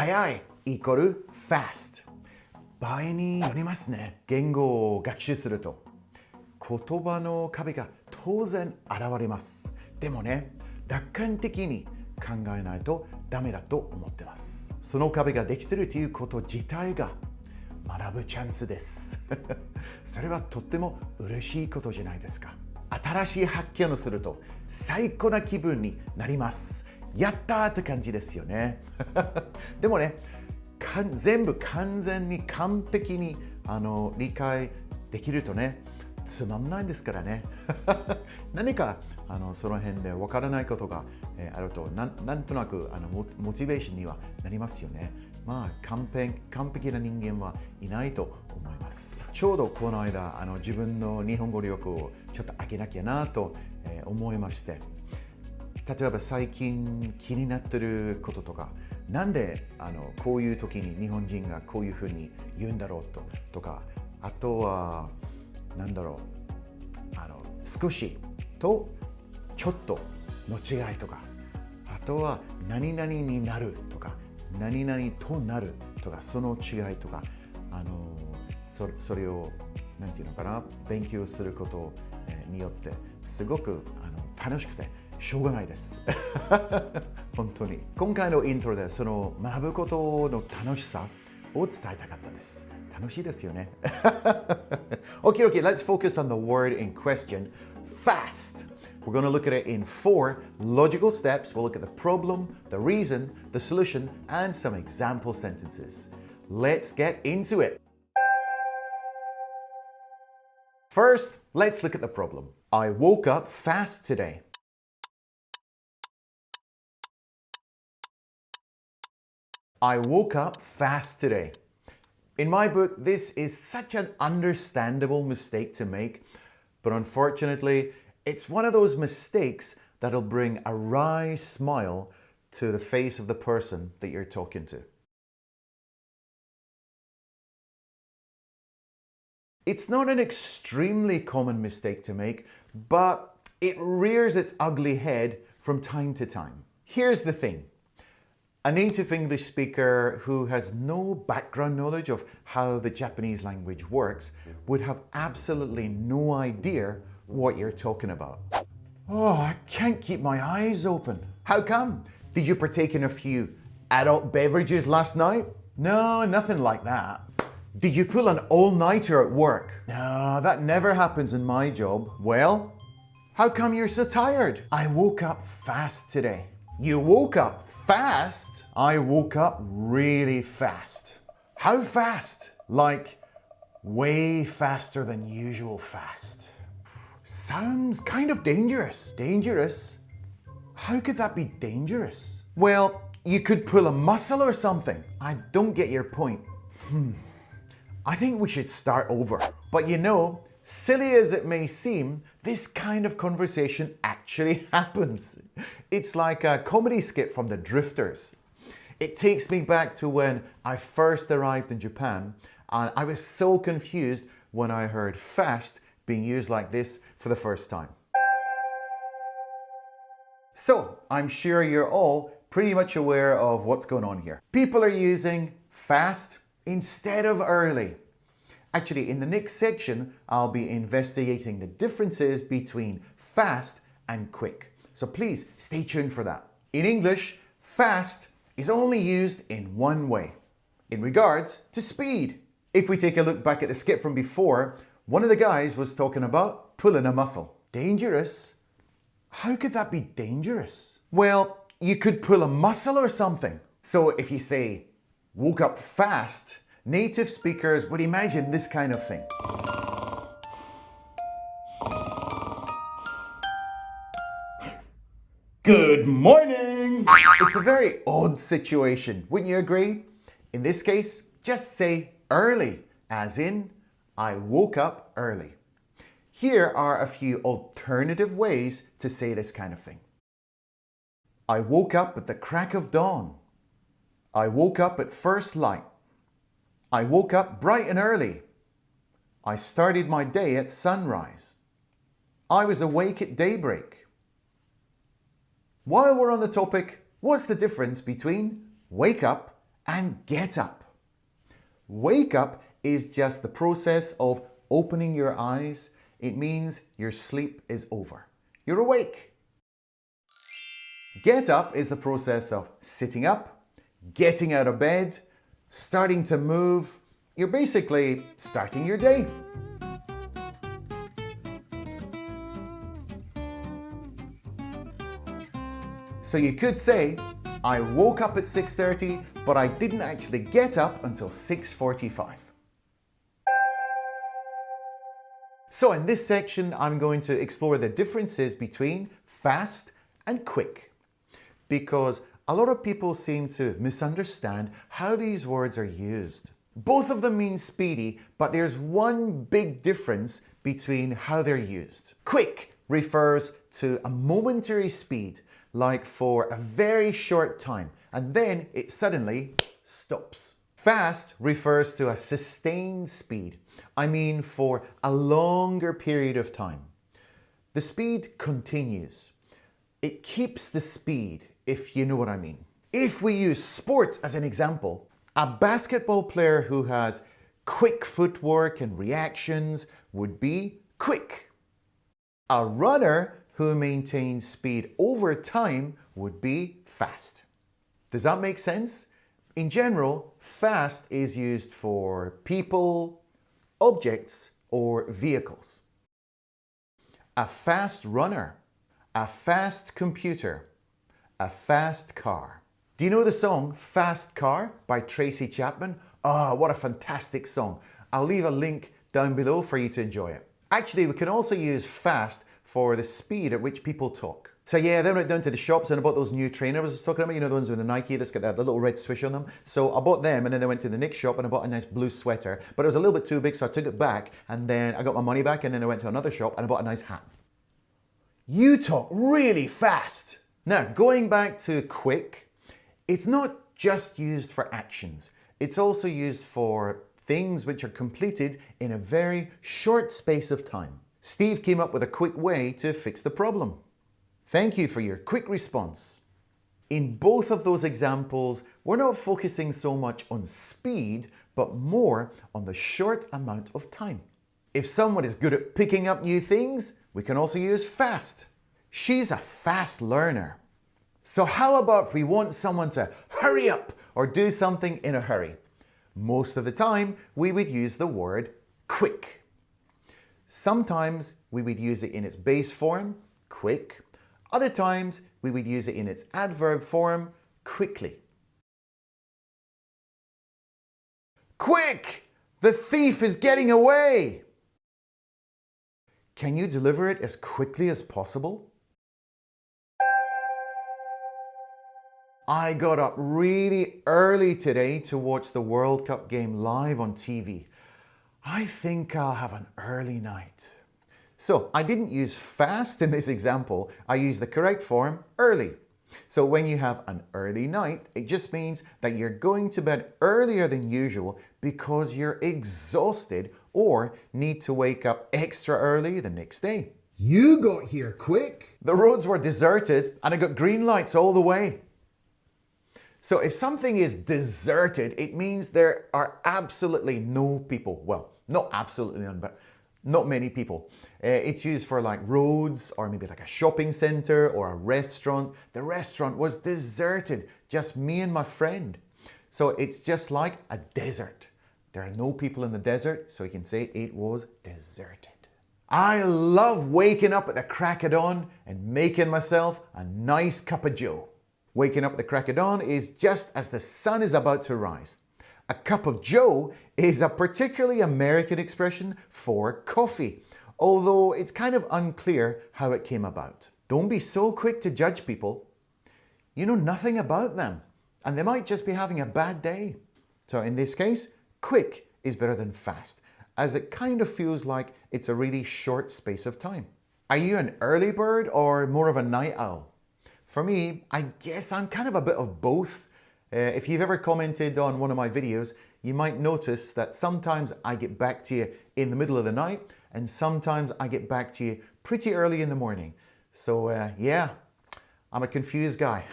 早いイコール fast。場合によりますね。言語を学習すると言葉の壁が当然現れます。でもね、楽観的に考えないとダメだと思ってます。その壁ができているということ自体が学ぶチャンスです。それはとっても嬉しいことじゃないですか。新しい発見をすると最高な気分になります。やったーって感じですよね。でもね、全部完全に完璧に理解できるとね、つまんないんですからね。何かその辺でわからないことがあるとなんとなくモチベーションにはなりますよね。まあ完璧な人間はいないと思います。ちょうどこの間自分の日本語力をちょっと上げなきゃなと思いまして、例えば最近気になってることとか、なんでこういう時に日本人がこういうふうに言うんだろうとか、あとはなんだろう、少しとちょっとの違いとか、あとは何々になるとか何々となるとか、その違いとか、それをなんていうのかな、勉強することによってすごく楽しくてしょうがないです。本当に。今回のイントロでその学ぶことの楽しさを伝えたかったです。楽しいですよね。Okay, let's focus on the word in question, fast. We're going to look at it in 4 logical steps. We'll look at the problem, the reason, the solution, and some example sentences. Let's get into it. First, let's look at the problem. I woke up fast today. I woke up fast today. In my book, this is such an understandable mistake to make, but unfortunately, it's one of those mistakes that'll bring a wry smile to the face of the person that you're talking to. It's not an extremely common mistake to make, but it rears its ugly head from time to time. Here's the thing. A native English speaker who has no background knowledge of how the Japanese language works would have absolutely no idea what you're talking about. Oh, I can't keep my eyes open. How come? Did you partake in a few adult beverages last night? No, nothing like that. Did you pull an all-nighter at work? No, that never happens in my job. Well, how come you're so tired? I woke up fast today. You woke up fast? I woke up really fast. How fast? Like way faster than usual fast. Sounds kind of dangerous. Dangerous? How could that be dangerous? Well, you could pull a muscle or something. I don't get your point. I think we should start over. But you know, silly as it may seem, this kind of conversation actually happens. It's like a comedy skit from the Drifters. It takes me back to when I first arrived in Japan, and I was so confused when I heard fast being used like this for the first time. So, I'm sure you're all pretty much aware of what's going on here. People are using fast instead of early. Actually, in the next section, I'll be investigating the differences between fast and quick. So please stay tuned for that. In English, fast is only used in one way, in regards to speed. If we take a look back at the skit from before, one of the guys was talking about pulling a muscle. Dangerous? How could that be dangerous? Well, you could pull a muscle or something. So if you say, woke up fast, native speakers would imagine this kind of thing. Good morning! It's a very odd situation, wouldn't you agree? In this case, just say early, as in, I woke up early. Here are a few alternative ways to say this kind of thing. I woke up at the crack of dawn. I woke up at first light. I woke up bright and early. I started my day at sunrise. I was awake at daybreak. While we're on the topic, what's the difference between wake up and get up. Wake up is just the process of opening your eyes. It means your sleep is over. You're awake. Get up is the process of sitting up, getting out of bed, starting to move. You're basically starting your day. So you could say, I woke up at 6:30, but I didn't actually get up until 6:45. So in this section, I'm going to explore the differences between fast and quick, because a lot of people seem to misunderstand how these words are used. Both of them mean speedy, but there's one big difference between how they're used. Quick refers to a momentary speed, like for a very short time, and then it suddenly stops. Fast refers to a sustained speed. I mean for a longer period of time. The speed continues. It keeps the speed, if you know what I mean. If we use sports as an example, a basketball player who has quick footwork and reactions would be quick. A runner who maintains speed over time would be fast. Does that make sense? In general, fast is used for people, objects, or vehicles. A fast runner, a fast computer, a fast car. Do you know the song Fast Car by Tracy Chapman? Oh, what a fantastic song. I'll leave a link down below for you to enjoy it. Actually, we can also use fast for the speed at which people talk. So yeah, then I went down to the shops and I bought those new trainers I was talking about, you know, the ones with the Nike that's got that little red swish on them. So I bought them, and then I went to the next shop and I bought a nice blue sweater, but it was a little bit too big, so I took it back, and then I got my money back, and then I went to another shop and I bought a nice hat. You talk really fast. Now, going back to quick, it's not just used for actions. It's also used for things which are completed in a very short space of time. Steve came up with a quick way to fix the problem. Thank you for your quick response. In both of those examples, we're not focusing so much on speed, but more on the short amount of time. If someone is good at picking up new things, we can also use fast. She's a fast learner. So how about if we want someone to hurry up or do something in a hurry? Most of the time, we would use the word quick. Sometimes we would use it in its base form, quick. Other times, we would use it in its adverb form, quickly. Quick! The thief is getting away! Can you deliver it as quickly as possible? I got up really early today to watch the World Cup game live on TV. I think I'll have an early night. So I didn't use fast in this example. I used the correct form, early. So when you have an early night, it just means that you're going to bed earlier than usual because you're exhausted or need to wake up extra early the next day. You got here quick. The roads were deserted and I got green lights all the way. So if something is deserted, it means there are absolutely no people. Well, not absolutely none, but not many people. It's used for like roads or maybe like a shopping center or a restaurant. The restaurant was deserted, just me and my friend. So it's just like a desert. There are no people in the desert, so you can say it was deserted. I love waking up at the crack of dawn and making myself a nice cup of joe. Waking up at the crack of dawn is just as the sun is about to rise. A cup of joe is a particularly American expression for coffee, although it's kind of unclear how it came about. Don't be so quick to judge people. You know nothing about them, and they might just be having a bad day. So in this case, quick is better than fast, as it kind of feels like it's a really short space of time. Are you an early bird or more of a night owl? For me, I guess I'm kind of a bit of both. If you've ever commented on one of my videos, you might notice that sometimes I get back to you in the middle of the night, and sometimes I get back to you pretty early in the morning. So yeah, I'm a confused guy.